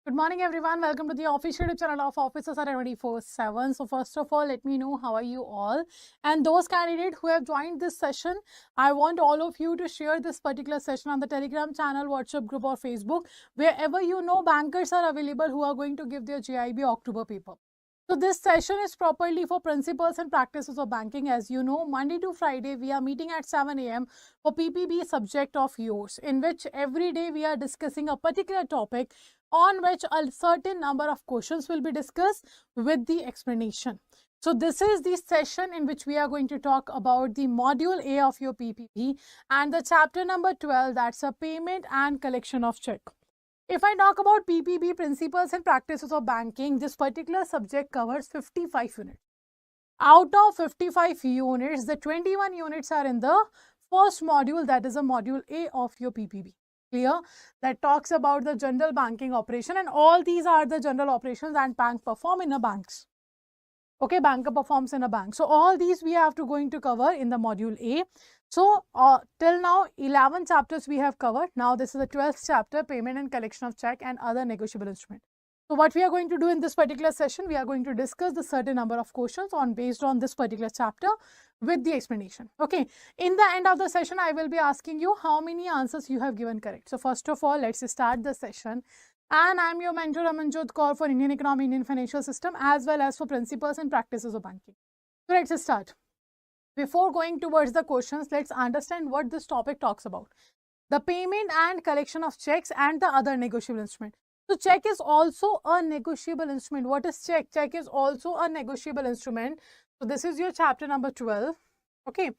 Good morning, everyone. Welcome to the official YouTube channel of Officers are 24/7. So, first of all, let me know how are you all. And those candidates who have joined this session, I want all of you to share this particular session on the Telegram channel, WhatsApp group, or Facebook, wherever you know bankers are available who are going to give their JIB October paper. So this session is properly for principles and practices of banking. As you know, Monday to Friday, we are meeting at 7 a.m. for PPB subject of yours, in which every day we are discussing a particular topic on which a certain number of questions will be discussed with the explanation. So this is the session in which we are going to talk about the module A of your PPB and the chapter number 12, that's a payment and collection of check. If I talk about PPB, principles and practices of banking, this particular subject covers 55 units. Out of 55 units, the 21 units are in the first module, that is a module A of your PPB. Clear? That talks about the general banking operation, and all these are the general operations and bank perform in a banks. Okay, banker performs in a bank. So all these we have to going to cover in the module A. So till now 11 chapters we have covered. Now this is the 12th chapter, payment and collection of check and other negotiable instrument. So what we are going to do in this particular session, we are going to discuss the certain number of questions based on this particular chapter with the explanation. Okay, in the end of the session, I will be asking you how many answers you have given correct. So first of all, let's start the session. And I'm your mentor Amanjot Kaur for Indian economy, Indian financial system, as well as for principles and practices of banking. So let's start. Before going towards the questions, let's understand what this topic talks about. The payment and collection of checks and the other negotiable instrument. So check is also a negotiable instrument. What is check? Check is also a negotiable instrument. So this is your chapter number 12. Okay.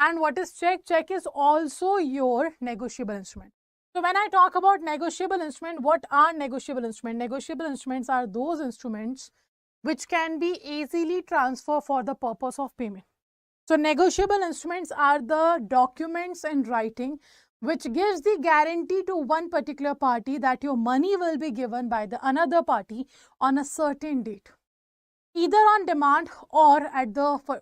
And what is check? Check is also your negotiable instrument. So when I talk about negotiable instrument, what are negotiable instruments? Negotiable instruments are those instruments which can be easily transferred for the purpose of payment. So negotiable instruments are the documents in writing which gives the guarantee to one particular party that your money will be given by the another party on a certain date, either on demand or at the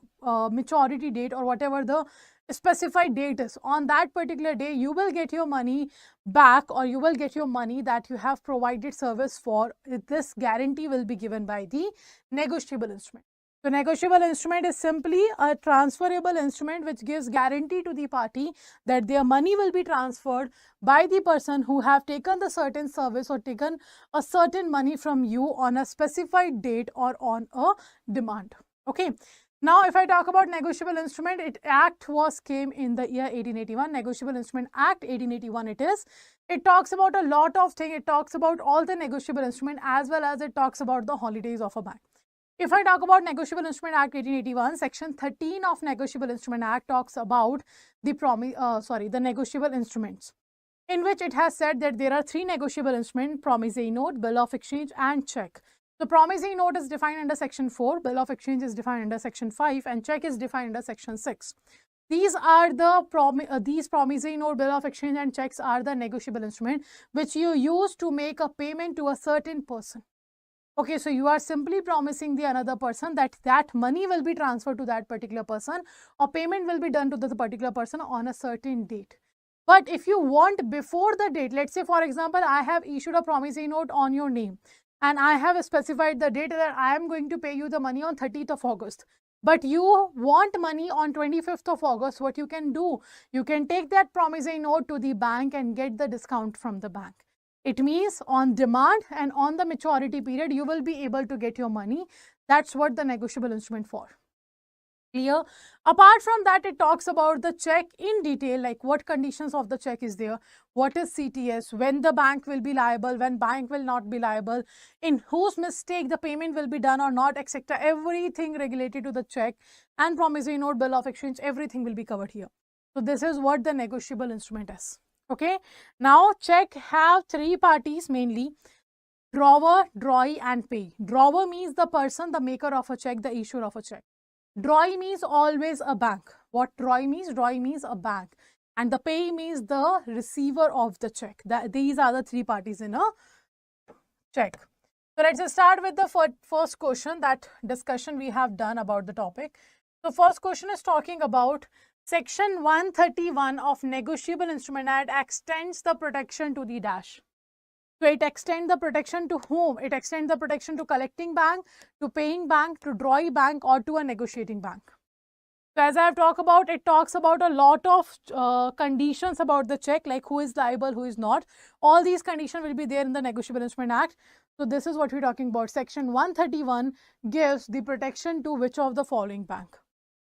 maturity date or whatever the specified date is. On that particular day, you will get your money back, or you will get your money that you have provided service for. This guarantee will be given by the negotiable instrument. So negotiable instrument is simply a transferable instrument which gives guarantee to the party that their money will be transferred by the person who have taken the certain service or taken a certain money from you on a specified date or on a demand. Okay. Now, if I talk about negotiable instrument, came in the year 1881. Negotiable Instrument Act 1881 it is. It talks about a lot of things. It talks about all the negotiable instrument as well as it talks about the holidays of a bank. If I talk about Negotiable Instrument Act 1881, Section 13 of Negotiable Instrument Act talks about the negotiable instruments, in which it has said that there are three negotiable instruments: promissory note, bill of exchange, and check. So promissory note is defined under Section 4, bill of exchange is defined under Section 5, and check is defined under Section 6. These are the these promissory note, bill of exchange, and checks are the negotiable instrument which you use to make a payment to a certain person. Okay, so you are simply promising the another person that that money will be transferred to that particular person, or payment will be done to the particular person on a certain date. But if you want before the date, let's say for example, I have issued a promissory note on your name and I have specified the date that I am going to pay you the money on 30th of August. But you want money on 25th of August, what you can do? You can take that promissory note to the bank and get the discount from the bank. It means on demand and on the maturity period, you will be able to get your money. That's what the negotiable instrument for. Clear? Apart from that, it talks about the check in detail, like what conditions of the check is there, what is CTS, when the bank will be liable, when bank will not be liable, in whose mistake the payment will be done or not, etc. Everything related to the check and promissory note, bill of exchange, everything will be covered here. So this is what the negotiable instrument is. Okay. Now check have three parties mainly: drawer, drawee, and payee. Drawer means the person, the maker of a check, the issuer of a check. Drawee means always a bank. What drawee means? Drawee means a bank. And the payee means the receiver of the check. These are the three parties in a check. So let's start with the first question, that discussion we have done about the topic. So first question is talking about Section 131 of Negotiable Instrument Act extends the protection to the dash. So it extends the protection to whom? It extends the protection to collecting bank, to paying bank, to drawing bank, or to a negotiating bank. So as I have talked about, it talks about a lot of conditions about the check, like who is liable, who is not. All these conditions will be there in the Negotiable Instrument Act. So this is what we're talking about. Section 131 gives the protection to which of the following bank?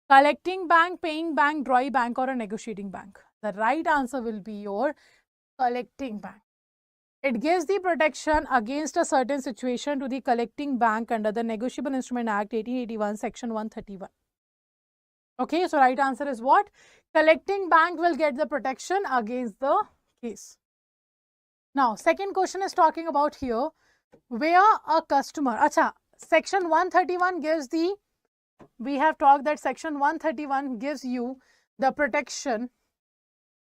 Collecting bank, paying bank, drawing bank, or a negotiating bank. The right answer will be your collecting bank. It gives the protection against a certain situation to the collecting bank under the Negotiable Instrument Act 1881, Section 131. Okay, so right answer is what? Collecting bank will get the protection against the case. Now, second question is talking about here, where a customer, acha, Section 131 gives the, we have talked that Section 131 gives you the protection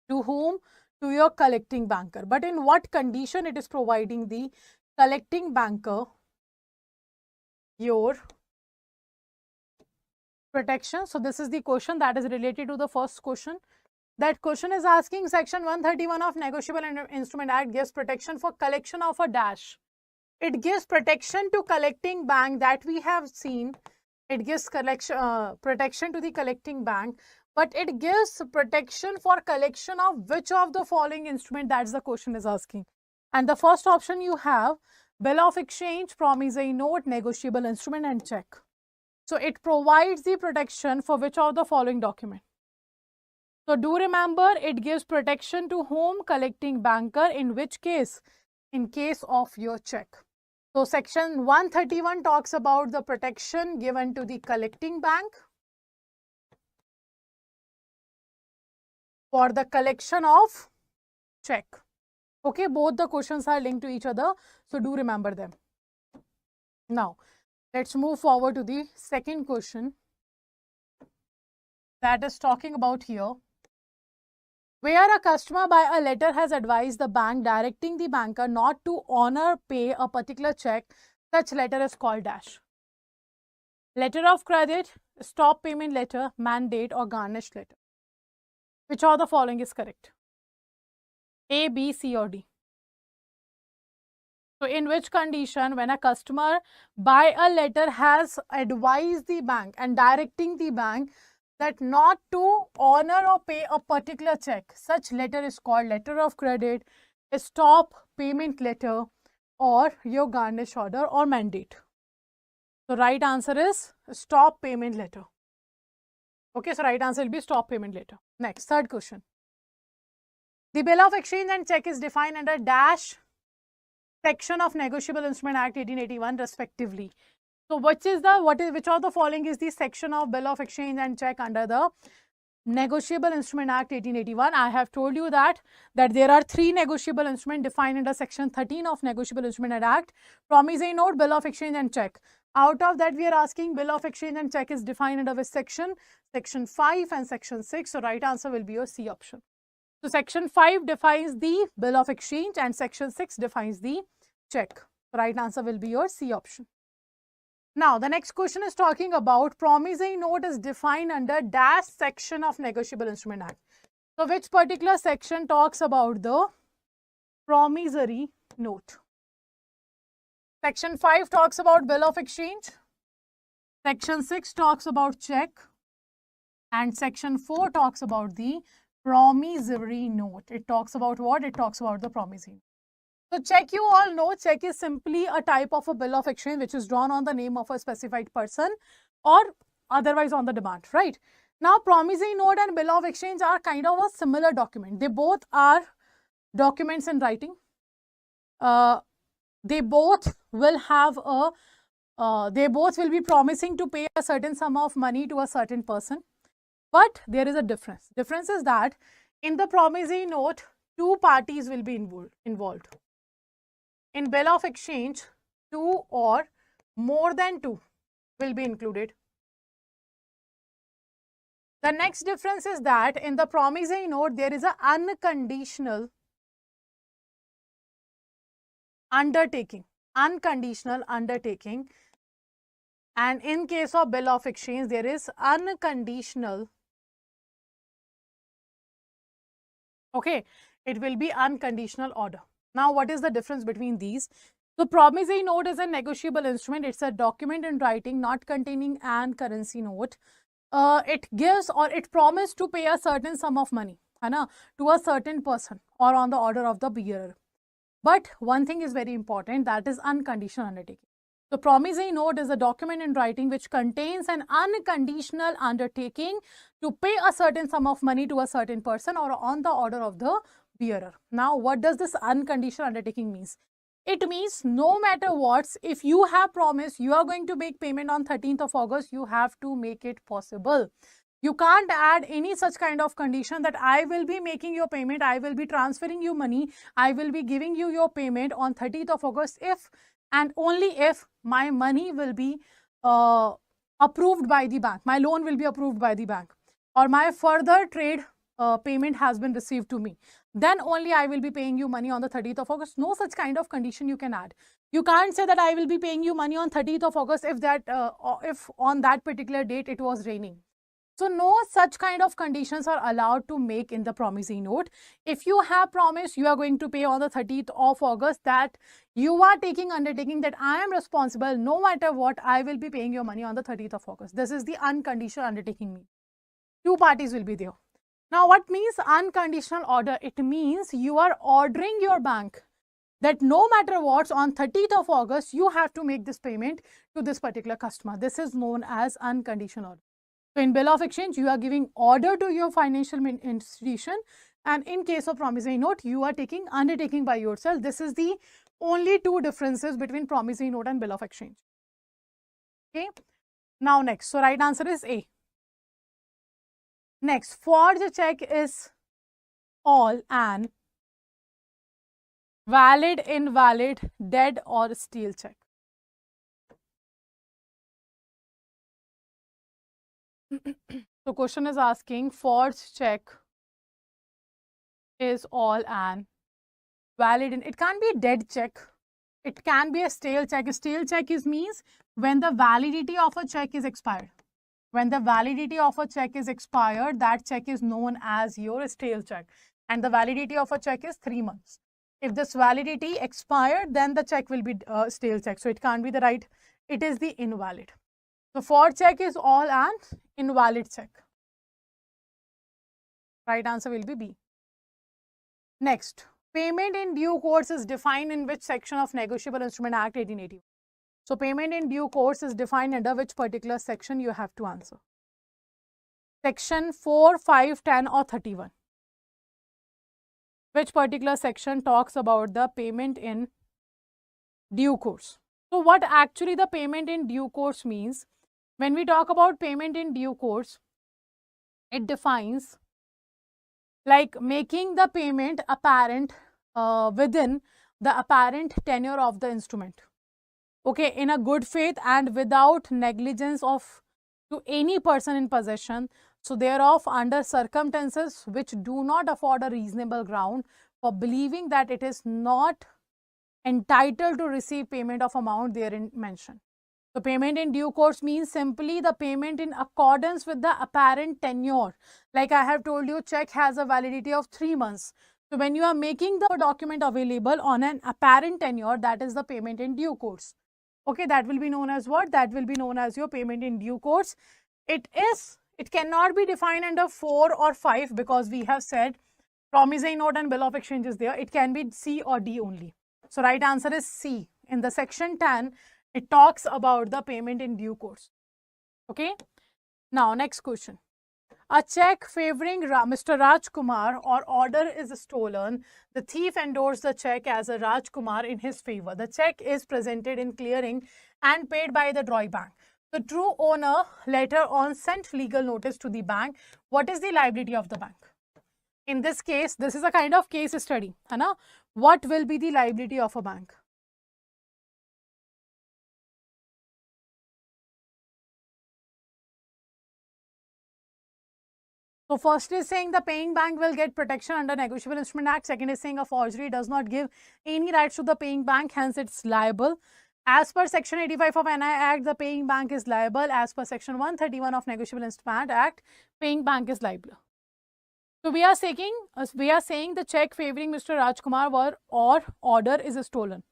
to whom? To your collecting banker. But in what condition it is providing the collecting banker your protection? So this is the question that is related to the first question. That question is asking Section 131 of Negotiable Instrument Act gives protection for collection of a dash. It gives protection to collecting bank, that we have seen. It gives protection to the collecting bank, but it gives protection for collection of which of the following instrument? That's the question is asking. And the first option you have bill of exchange, promissory note, negotiable instrument, and check. So it provides the protection for which of the following document? So do remember, it gives protection to whom? Collecting banker. In which case? In case of your check. So Section 131 talks about the protection given to the collecting bank for the collection of check. Okay, both the questions are linked to each other, so do remember them. Now, let's move forward to the second question that is talking about here. Where a customer by a letter has advised the bank directing the banker not to honor pay a particular check, such letter is called dash. Letter of credit, stop payment letter, mandate, or garnish letter. Which of the following is correct? A, B, C, or D? So in which condition, when a customer by a letter has advised the bank and directing the bank that not to honor or pay a particular check, such letter is called letter of credit, stop payment letter, or your garnish order or mandate? So right answer is stop payment letter. Okay, so right answer will be stop payment letter. Next, third question. The bill of exchange and check is defined under dash section of Negotiable Instrument Act 1881 respectively. So which of the following is the section of bill of exchange and check under the Negotiable Instrument Act 1881? I have told you that there are three negotiable instruments defined under Section 13 of Negotiable Instrument Act: promissory note, bill of exchange, and check. Out of that, we are asking bill of exchange and check is defined under which section? Section 5 and Section 6. So right answer will be your C option. So Section 5 defines the bill of exchange and Section 6 defines the check. So right answer will be your C option. Now, the next question is talking about promissory note is defined under dash section of Negotiable Instrument Act. So, which particular section talks about the promissory note? Section 5 talks about bill of exchange. Section 6 talks about check. And Section 4 talks about the promissory note. It talks about what? It talks about the promissory note. So check, you all know, check is simply a type of a bill of exchange which is drawn on the name of a specified person or otherwise on the demand, right? Now, promissory note and bill of exchange are kind of a similar document. They both are documents in writing. They both will have they both will be promising to pay a certain sum of money to a certain person. But there is a difference. Difference is that in the promissory note, two parties will be involved. In bill of exchange, two or more than two will be included. The next difference is that in the promissory note, there is an unconditional undertaking. Unconditional undertaking. And in case of bill of exchange, there is unconditional. Okay, it will be unconditional order. Now, what is the difference between these? So, promissory note is a negotiable instrument. It's a document in writing not containing an currency note. It gives or it promises to pay a certain sum of money to a certain person or on the order of the bearer. But one thing is very important, that is unconditional undertaking. The promissory note is a document in writing which contains an unconditional undertaking to pay a certain sum of money to a certain person or on the order of the bearer. Now, what does this unconditional undertaking means? It means no matter what, if you have promised you are going to make payment on 13th of August, you have to make it possible. You can't add any such kind of condition that I will be making your payment, I will be transferring you money, I will be giving you your payment on 30th of August if and only if my money will be approved by the bank, my loan will be approved by the bank, or my further trade payment has been received to me. Then only I will be paying you money on the 30th of August. No such kind of condition you can add. You can't say that I will be paying you money on 30th of August if on that particular date it was raining. So no such kind of conditions are allowed to make in the promissory note. If you have promised you are going to pay on the 30th of August, that you are taking undertaking that I am responsible, no matter what, I will be paying your money on the 30th of August. This is the unconditional undertaking. Two parties will be there. Now, what means unconditional order? It means you are ordering your bank that no matter what, on 30th of August, you have to make this payment to this particular customer. This is known as unconditional order. So, in bill of exchange, you are giving order to your financial institution, and in case of promissory note, you are taking undertaking by yourself. This is the only two differences between promissory note and bill of exchange. Okay. Now, next. So, right answer is A. Next, forged check is all an valid, invalid, dead or stale check. So question is asking, forged check is all an valid, it can't be a dead check, it can be a stale check. A stale check means when the validity of a check is expired. When the validity of a check is expired, that check is known as your stale check, and the validity of a check is 3 months. If this validity expired, then the check will be stale check. So it can't be the right, it is the invalid. So forged check is all an invalid check. Right answer will be B. Next, payment in due course is defined in which section of Negotiable Instrument Act 1881? So payment in due course is defined under which particular section? You have to answer. Section 4, 5, 10 or 31. Which particular section talks about the payment in due course? So what actually the payment in due course means? When we talk about payment in due course, it defines like making the payment apparent within the apparent tenure of the instrument. Okay, in a good faith and without negligence of to any person in possession, so thereof under circumstances which do not afford a reasonable ground for believing that it is not entitled to receive payment of amount therein mentioned. So payment in due course means simply the payment in accordance with the apparent tenure. Like I have told you, check has a validity of 3 months. So when you are making the document available on an apparent tenure, that is the payment in due course. Okay, that will be known as what? That will be known as your payment in due course. It cannot be defined under 4 or 5 because we have said promissory note and bill of exchange is there. It can be C or D only. So right answer is C. In the section 10, it talks about the payment in due course. Okay. Now, next question. A check favoring Mr. Rajkumar or order is stolen. The thief endorsed the check as a Rajkumar in his favor. The check is presented in clearing and paid by the drawing bank. The true owner later on sent legal notice to the bank. What is the liability of the bank? In this case, this is a kind of case study. What will be the liability of a bank? So first is saying the paying bank will get protection under Negotiable Instrument Act. Second is saying a forgery does not give any rights to the paying bank, hence it's liable. As per section 85 of NI Act, the paying bank is liable. As per section 131 of Negotiable Instrument Act, paying bank is liable. So we are saying the check favoring Mr. Rajkumar or order is stolen,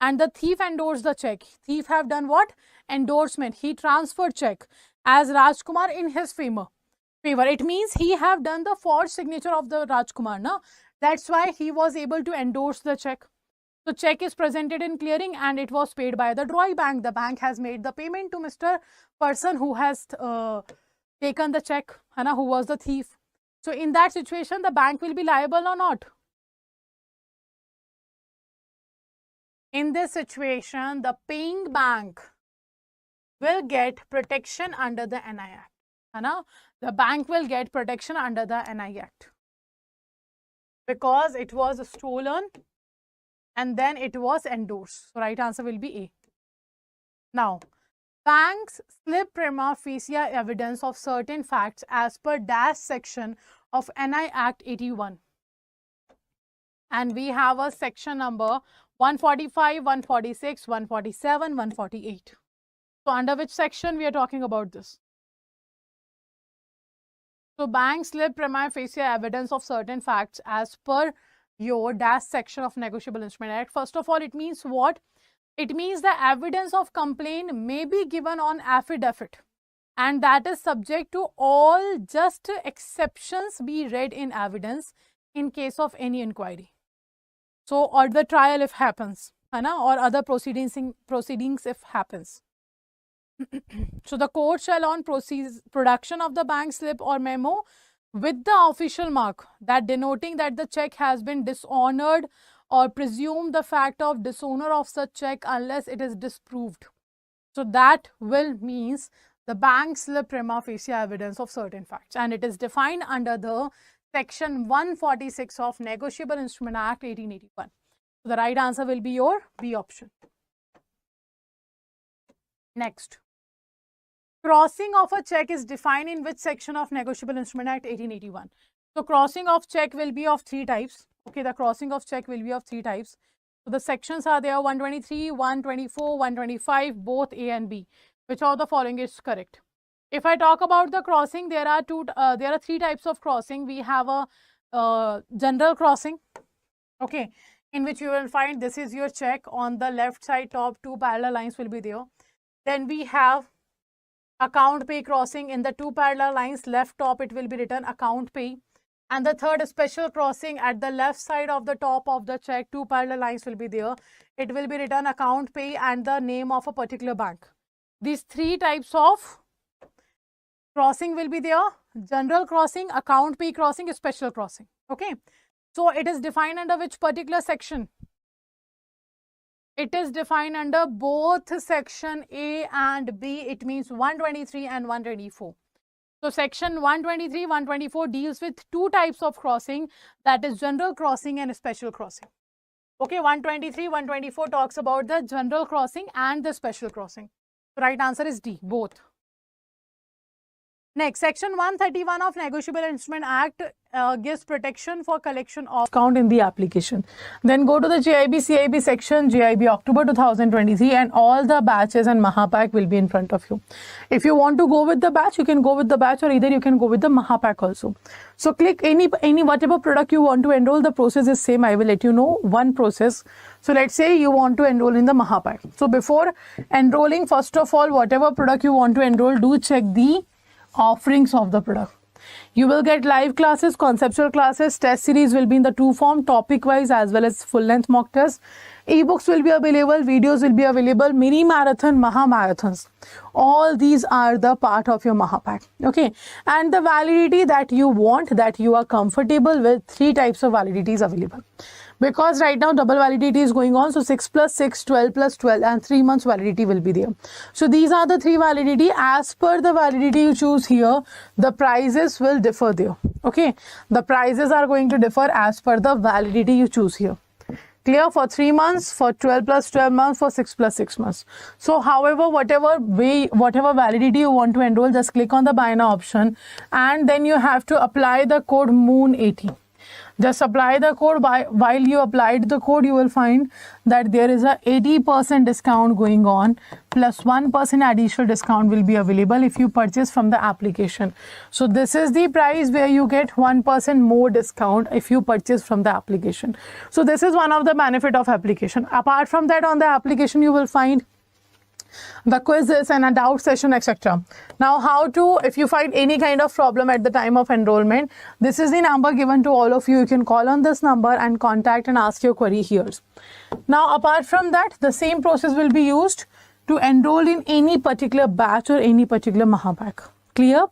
and the thief endorsed the check. Thief have done what? Endorsement. He transferred check as Rajkumar in his favor. It means he have done the forged signature of the Rajkumar. No? That's why he was able to endorse the check. So check is presented in clearing and it was paid by the JAIIB bank. The bank has made the payment to Mr. person who has taken the check, who was the thief. So in that situation, the bank will be liable or not? In this situation, the paying bank will get protection under the NI Act. The bank will get protection under the NI Act because it was stolen and then it was endorsed. So right answer will be A. Now, banks slip prima facie evidence of certain facts as per dash section of NI Act 81. And we have a section number 145, 146, 147, 148. So under which section we are talking about this? So banks slip prima facie evidence of certain facts as per your dash section of Negotiable Instrument Act. First of all, it means what? It means the evidence of complaint may be given on affidavit, and that is subject to all just exceptions be read in evidence in case of any inquiry. So, or the trial if happens, or other proceedings if happens. So, the court shall on production of the bank slip or memo with the official mark that denoting that the check has been dishonored or presume the fact of dishonor of such check unless it is disproved. So that will means the bank slip prima facie evidence of certain facts, and it is defined under the section 146 of Negotiable Instrument Act 1881. So the right answer will be your B option. Next. Crossing of a check is defined in which section of Negotiable Instrument Act 1881? So crossing of check will be of three types. Okay, the crossing of check will be of three types. So the sections are there 123, 124, 125, both A and B. Which of the following is correct? If I talk about the crossing, there are three types of crossing. We have a general crossing, okay, in which you will find this is your check. On the left side top, two parallel lines will be there. Then we have account pay crossing. In the two parallel lines, left top it will be written account pay. And the third special crossing, at the left side of the top of the check, two parallel lines will be there. It will be written account pay and the name of a particular bank. These three types of crossing will be there: general crossing, account pay crossing, special crossing. Okay. So it is defined under which particular section? It is defined under both section A and B. It means 123 and 124. So section 123, 124 deals with two types of crossing, that is general crossing and special crossing. Okay, 123, 124 talks about the general crossing and the special crossing. The right answer is D, both. Next, section 131 of Negotiable Instrument Act gives protection for collection of account in the application. Then go to the JAIIB CIB section, JAIIB October 2023, and all the batches and Mahapack will be in front of you. If you want to go with the batch, you can go with the batch, or either you can go with the Mahapack also. So click any whatever product you want to enroll. The process is same. I will let you know one process. So let's say you want to enroll in the Mahapack. So before enrolling, first of all, whatever product you want to enroll, do check the offerings of the product. You will get live classes, conceptual classes, test series will be in the two form, topic wise as well as full length mock tests. Ebooks will be available, videos will be available, mini marathon, maha marathons. All these are the part of your Mahapack. Okay, and the validity that you want, that you are comfortable with, three types of validity is available. Because right now double validity is going on, so 6 plus 6, 12 plus 12, and 3 months validity will be there. So these are the three validity. As per the validity you choose here, the prices will differ there. Okay, the prices are going to differ as per the validity you choose here. Clear? For 3 months, for 12 plus 12 months, for 6 plus 6 months. So however, whatever validity you want to enroll, just click on the buy now option, and then you have to apply the code MOON80. Just apply the code. While you applied the code, you will find that there is a 80% discount going on, plus 1% additional discount will be available if you purchase from the application. So this is the price where you get 1% more discount if you purchase from the application. So this is one of the benefit of application. Apart from that, on the application you will find the quizzes and a doubt session, etc. Now, how to, if you find any kind of problem at the time of enrollment, this is the number given to all of you. You can call on this number and contact and ask your query here. Now, apart from that, the same process will be used to enroll in any particular batch or any particular Mahapack. Clear?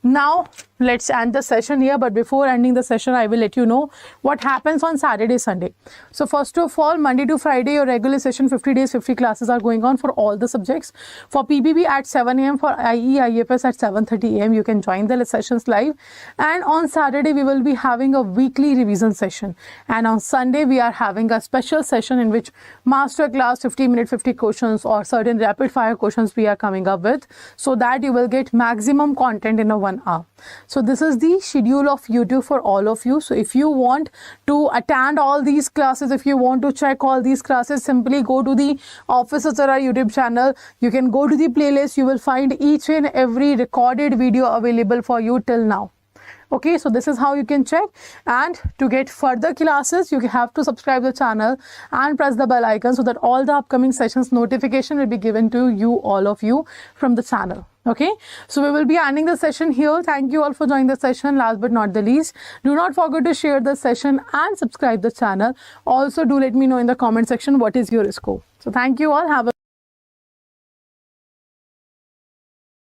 Now, let's end the session here, but before ending the session, I will let you know what happens on Saturday, Sunday. So first of all, Monday to Friday, your regular session, 50 days, 50 classes are going on for all the subjects. For PPB at 7 a.m, for IE, IFS at 7:30 a.m, you can join the sessions live. And on Saturday, we will be having a weekly revision session. And on Sunday, we are having a special session in which master class, 50-minute, 50 questions or certain rapid fire questions we are coming up with, so that you will get maximum content in a 1 hour. So this is the schedule of YouTube for all of you. So if you want to attend all these classes, if you want to check all these classes, simply go to the Office Achara YouTube channel. You can go to the playlist. You will find each and every recorded video available for you till now. Okay, so this is how you can check. And to get further classes, you have to subscribe the channel and press the bell icon so that all the upcoming sessions notification will be given to you, all of you, from the channel. Okay, so we will be ending the session here. Thank you all for joining the session. Last but not the least, do not forget to share the session and subscribe the channel. Also, do let me know in the comment section what is your score. So thank you all. Have a